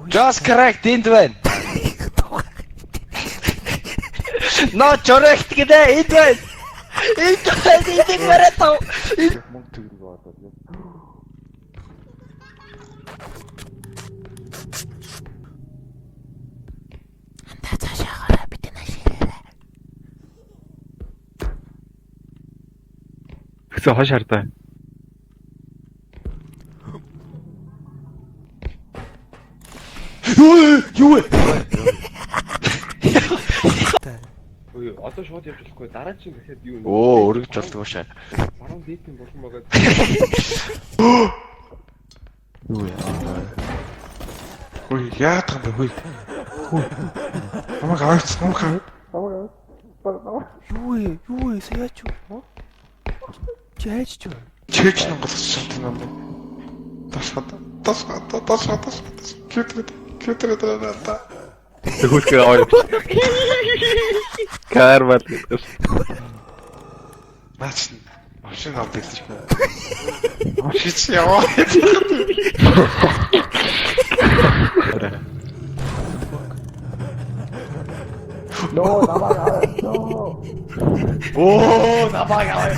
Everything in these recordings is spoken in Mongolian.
Just correct энд байна. Not correct гэдэг энд байна. Энд баратав. Мөнгө төгрөг аваад яг. Цаашаа бид наашираа. Хэсэг хош хардаа. Юу вэ? Ой, одоо шууд явж болохгүй. Дараа чинь гэхэд юу? Оо, өргөж болдгоо шаа. Баруун дээдийн болон байгаа. Юу яа. Ой, яатах юм бэ? Хөөе. Намайг аваач, намайг. Юу вэ? Саяач юу? Чаач юу? Чээч нангасч чадсан юм бэ? Тасгата. Кютэр. Тэгүүлгээ аваа. Кармат гэж. Наач машин авдаг гэж байна. Машин яваа. Оо, намайг аваа.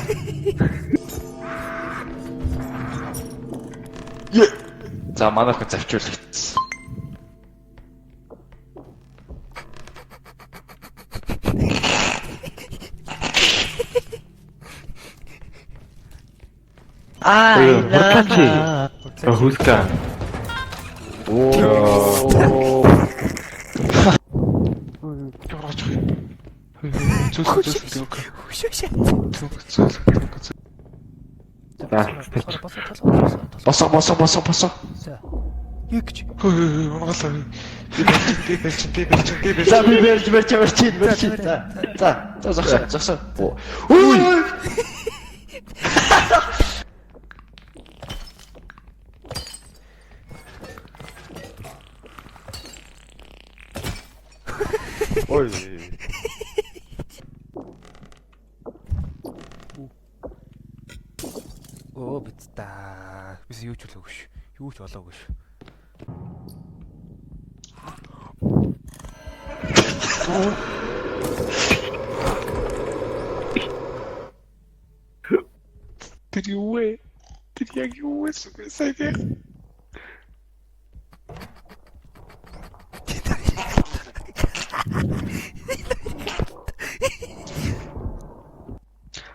За манайх завчуулагдсан. Хулка. Оо. Босоо. Ягч. Монголоо. Би За би барьж. За зогсоо. Ой. Ой. Оо бит та. Бис юу ч болоогүй ш. Юу ч болоогүй ш. Тэр юу вэ? Тэр яг юу вэ? Сайдэ.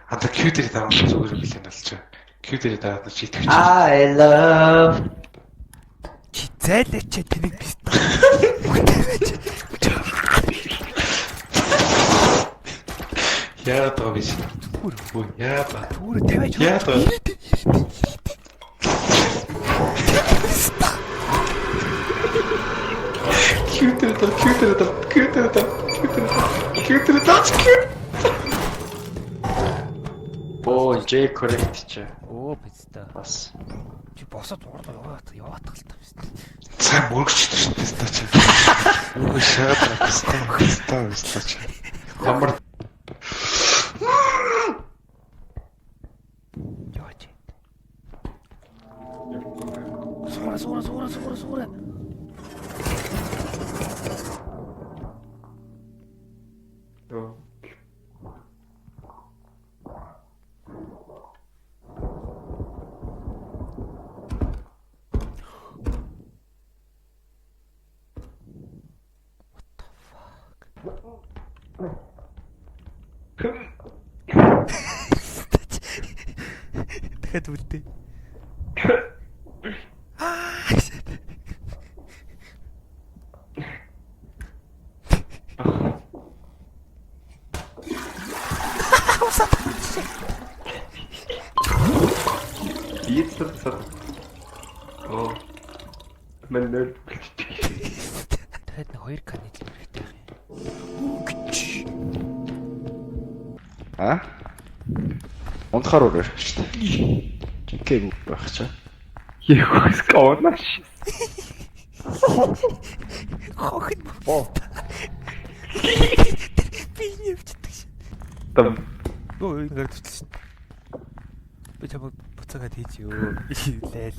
Анда Q-дээр даавал зүгээр хэлэн алж байгаа. Q-дээр даавал чи итгэж. I love. Чи зайлаач тэнийг бис та. Яа тоо биш. Үгүй яа ба. Түр тавиач. Яа тоо. Q-дээр даач. Оо, J correct ч. Оо бит та. Бас. Чи босоод яваад тал та бис. Сайн мөрөгчтэй шүү дээ та чи. Үгүй шаад стаа. Ямар Яач. Суура. Дахиад үлдээ. Ийцэлсэн. Оо. Мэнэл. Дахиад нэг 2 каны л хэрэгтэй байх юм. А? Унтахаар өрөө шүү дээ. Жинхэнэ байх чаа. Ехос коонаш. Хохин. Оо. Би явчихдаг шин. Там. Өө ингээд төчлсөн. Би чамд буцаагаад хийж юу. Лайл.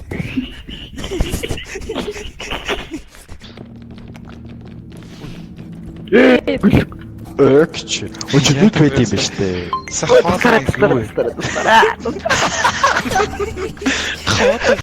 Ч. Өчигдөр байд юм ба штэ. Сахаа юу вэ? Хаваад